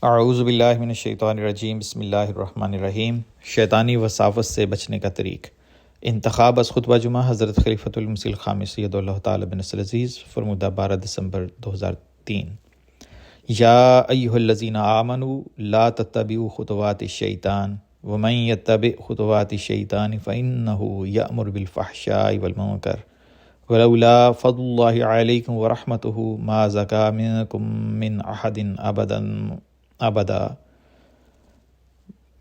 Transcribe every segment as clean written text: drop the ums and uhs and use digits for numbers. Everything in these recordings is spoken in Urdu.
اعوذ باللہ من الشیطان الرجیم، بسم اللہ الرحمن الرحیم۔ شیطانی وساوس سے بچنے کا طریق۔ انتخاب از خطبہ جمعہ حضرت خلیفۃ المسیح الخامس سید اللہ تعالی بن نصر العزیز، فرمودہ 12 دسمبر 2003۔ یا ایھا الذین آمنوا لا تتبعوا خطوات الشیطان ومن یتبع خطوات الشیطان فإنہ یأمر بالفحشاء والمنکر ولولا فضل اللہ علیکم ورحمتہ ما زکا منکم من احد ابدا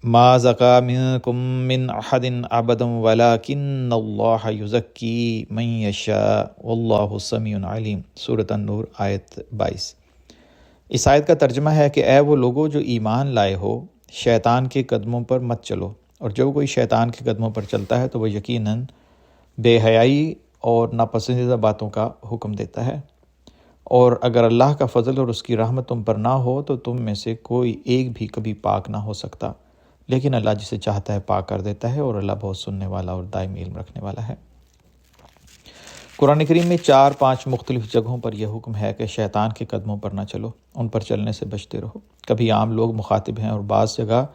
ما زکا منکم من احد ابدا ولکن اللہ یزکی من یشاء واللہ سمیع علیم۔ سورۃ النور آیت 22۔ اس آیت کا ترجمہ ہے کہ اے وہ لوگو جو ایمان لائے ہو، شیطان کے قدموں پر مت چلو، اور جو کوئی شیطان کے قدموں پر چلتا ہے تو وہ یقیناً بے حیائی اور ناپسندیدہ باتوں کا حکم دیتا ہے، اور اگر اللہ کا فضل اور اس کی رحمت تم پر نہ ہو تو تم میں سے کوئی ایک بھی کبھی پاک نہ ہو سکتا، لیکن اللہ جسے چاہتا ہے پاک کر دیتا ہے، اور اللہ بہت سننے والا اور دائمی علم رکھنے والا ہے۔ قرآن کریم میں 4-5 مختلف جگہوں پر یہ حکم ہے کہ شیطان کے قدموں پر نہ چلو، ان پر چلنے سے بچتے رہو۔ کبھی عام لوگ مخاطب ہیں اور بعض جگہ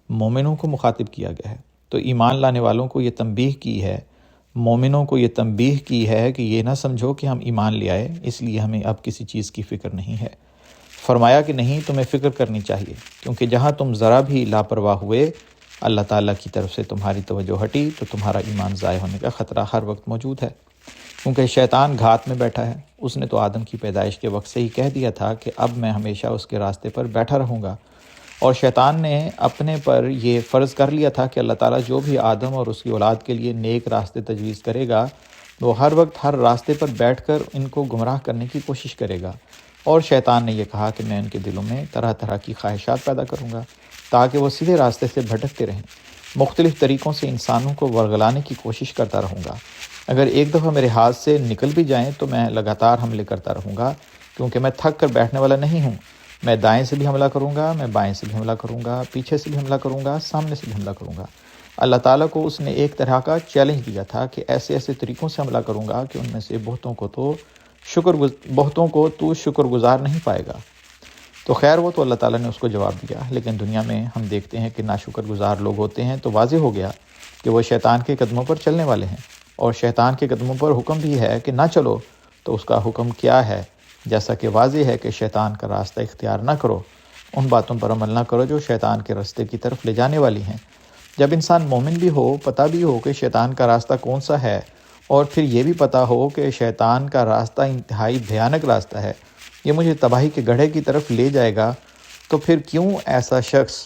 مومنوں کو مخاطب کیا گیا ہے، تو ایمان لانے والوں کو یہ تنبیہ کی ہے، مومنوں کو یہ تنبیہ کی ہے کہ یہ نہ سمجھو کہ ہم ایمان لے آئے اس لیے ہمیں اب کسی چیز کی فکر نہیں ہے۔ فرمایا کہ نہیں، تمہیں فکر کرنی چاہیے، کیونکہ جہاں تم ذرا بھی لاپرواہ ہوئے، اللہ تعالیٰ کی طرف سے تمہاری توجہ ہٹی تو تمہارا ایمان ضائع ہونے کا خطرہ ہر وقت موجود ہے، کیونکہ شیطان گھات میں بیٹھا ہے۔ اس نے تو آدم کی پیدائش کے وقت سے ہی کہہ دیا تھا کہ اب میں ہمیشہ اس کے راستے پر بیٹھا رہوں گا، اور شیطان نے اپنے پر یہ فرض کر لیا تھا کہ اللہ تعالیٰ جو بھی آدم اور اس کی اولاد کے لیے نیک راستے تجویز کرے گا، وہ ہر وقت ہر راستے پر بیٹھ کر ان کو گمراہ کرنے کی کوشش کرے گا۔ اور شیطان نے یہ کہا کہ میں ان کے دلوں میں طرح طرح کی خواہشات پیدا کروں گا تاکہ وہ سیدھے راستے سے بھٹکتے رہیں۔ مختلف طریقوں سے انسانوں کو ورگلانے کی کوشش کرتا رہوں گا۔ اگر ایک دفعہ میرے ہاتھ سے نکل بھی جائیں تو میں لگاتار حملے کرتا رہوں گا، کیونکہ میں تھک کر بیٹھنے والا نہیں ہوں۔ میں دائیں سے بھی حملہ کروں گا، میں بائیں سے بھی حملہ کروں گا، پیچھے سے بھی حملہ کروں گا، سامنے سے بھی حملہ کروں گا۔ اللہ تعالیٰ کو اس نے ایک طرح کا چیلنج دیا تھا کہ ایسے ایسے طریقوں سے حملہ کروں گا کہ ان میں سے بہتوں کو تو شکر گزار نہیں پائے گا۔ تو خیر، وہ تو اللہ تعالیٰ نے اس کو جواب دیا، لیکن دنیا میں ہم دیکھتے ہیں کہ ناشکر گزار لوگ ہوتے ہیں، تو واضح ہو گیا کہ وہ شیطان کے قدموں پر چلنے والے ہیں، اور شیطان کے قدموں پر حکم بھی ہے کہ نہ چلو، تو اس کا حکم کیا ہے؟ جیسا کہ واضح ہے کہ شیطان کا راستہ اختیار نہ کرو، ان باتوں پر عمل نہ کرو جو شیطان کے راستے کی طرف لے جانے والی ہیں۔ جب انسان مومن بھی ہو، پتہ بھی ہو کہ شیطان کا راستہ کون سا ہے، اور پھر یہ بھی پتہ ہو کہ شیطان کا راستہ انتہائی بھیانک راستہ ہے، یہ مجھے تباہی کے گڑھے کی طرف لے جائے گا، تو پھر کیوں ایسا شخص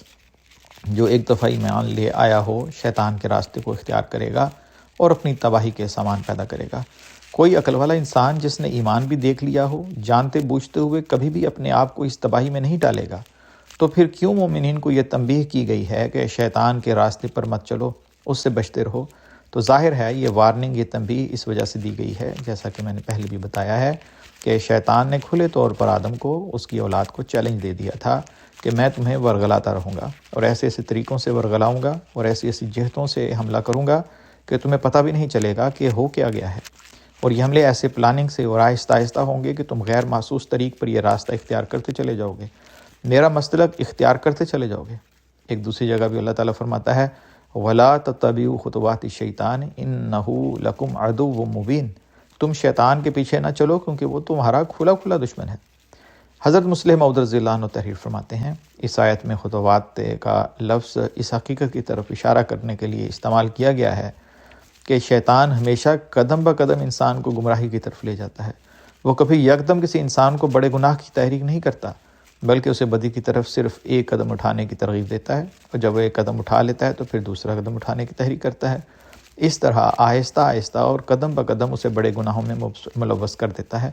جو ایک دفعہ ایمان لے آیا ہو شیطان کے راستے کو اختیار کرے گا اور اپنی تباہی کے سامان پیدا کرے گا؟ کوئی عقل والا انسان جس نے ایمان بھی دیکھ لیا ہو، جانتے بوجھتے ہوئے کبھی بھی اپنے آپ کو اس تباہی میں نہیں ڈالے گا۔ تو پھر کیوں مومنین کو یہ تنبیہ کی گئی ہے کہ شیطان کے راستے پر مت چلو، اس سے بچتے رہو؟ تو ظاہر ہے یہ وارننگ، یہ تنبیہ اس وجہ سے دی گئی ہے، جیسا کہ میں نے پہلے بھی بتایا ہے کہ شیطان نے کھلے طور پر آدم کو، اس کی اولاد کو چیلنج دے دیا تھا کہ میں تمہیں ورگلاتا رہوں گا، اور ایسے ایسے طریقوں سے ورگلاؤں گا، اور ایسی ایسی جہتوں سے حملہ کروں گا کہ تمہیں پتہ بھی نہیں چلے گا کہ ہو کیا گیا ہے۔ اور یہ حملے ایسے پلاننگ سے اور آہستہ آہستہ ہوں گے کہ تم غیر محسوس طریق پر یہ راستہ اختیار کرتے چلے جاؤ گے، میرا مسلک اختیار کرتے چلے جاؤ گے۔ ایک دوسری جگہ بھی اللہ تعالیٰ فرماتا ہے وَلَا تَتَّبِعُوا خُطُوَاتِ الشَّيْطَانِ إِنَّهُ لَكُمْ عَدُوٌّ مُّبِينٌ۔ تم شیطان کے پیچھے نہ چلو، کیونکہ وہ تمہارا کھلا کھلا دشمن ہے۔ حضرت مسلم موعود رضی اللہ عنہ تحریر فرماتے ہیں، اس آیت میں خطوات کا لفظ اس حقیقت کی طرف اشارہ کرنے کے لیے استعمال کیا گیا ہے کہ شیطان ہمیشہ قدم بہ قدم انسان کو گمراہی کی طرف لے جاتا ہے۔ وہ کبھی یکدم کسی انسان کو بڑے گناہ کی تحریک نہیں کرتا، بلکہ اسے بدی کی طرف صرف ایک قدم اٹھانے کی ترغیب دیتا ہے، اور جب وہ ایک قدم اٹھا لیتا ہے تو پھر دوسرا قدم اٹھانے کی تحریک کرتا ہے۔ اس طرح آہستہ آہستہ اور قدم بہ قدم اسے بڑے گناہوں میں ملوث کر دیتا ہے۔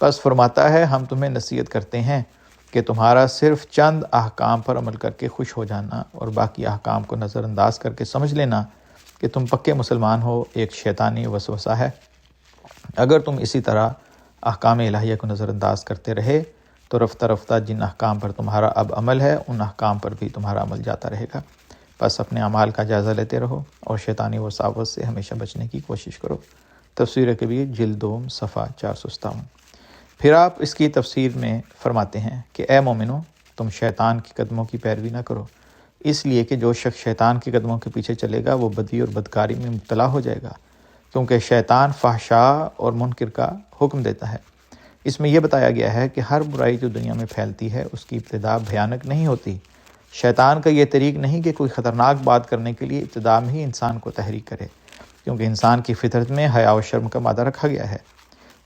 بس فرماتا ہے ہم تمہیں نصیحت کرتے ہیں کہ تمہارا صرف چند احکام پر عمل کر کے خوش ہو جانا اور باقی احکام کو نظر انداز کر کے سمجھ لینا کہ تم پکے مسلمان ہو، ایک شیطانی وسوسہ ہے۔ اگر تم اسی طرح احکام الہیہ کو نظر انداز کرتے رہے تو رفتہ رفتہ جن احکام پر تمہارا اب عمل ہے، ان احکام پر بھی تمہارا عمل جاتا رہے گا۔ بس اپنے اعمال کا جائزہ لیتے رہو اور شیطانی وساوس سے ہمیشہ بچنے کی کوشش کرو۔ تفسیر کبیر جلد 2 صفحہ 457۔ پھر آپ اس کی تفسیر میں فرماتے ہیں کہ اے مومنو، تم شیطان کے قدموں کی پیروی نہ کرو، اس لیے کہ جو شخص شیطان کے قدموں کے پیچھے چلے گا وہ بدی اور بدکاری میں مبتلا ہو جائے گا، کیونکہ شیطان فحشاء اور منکر کا حکم دیتا ہے۔ اس میں یہ بتایا گیا ہے کہ ہر برائی جو دنیا میں پھیلتی ہے اس کی ابتدا بھیانک نہیں ہوتی۔ شیطان کا یہ طریق نہیں کہ کوئی خطرناک بات کرنے کے لیے ابتدا میں ہی انسان کو تحریک کرے، کیونکہ انسان کی فطرت میں حیا و شرم کا مادہ رکھا گیا ہے۔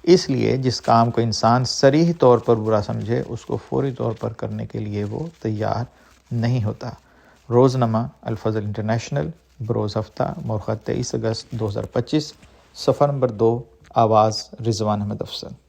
اس لیے جس کام کو انسان صریح طور پر برا سمجھے اس کو فوری طور پر کرنے کے لیے وہ تیار نہیں ہوتا۔ روزنامہ الفضل انٹرنیشنل، بروز ہفتہ، مورخہ 23 اگست 2025، صفحہ نمبر 2، آواز رضوان احمد افضل۔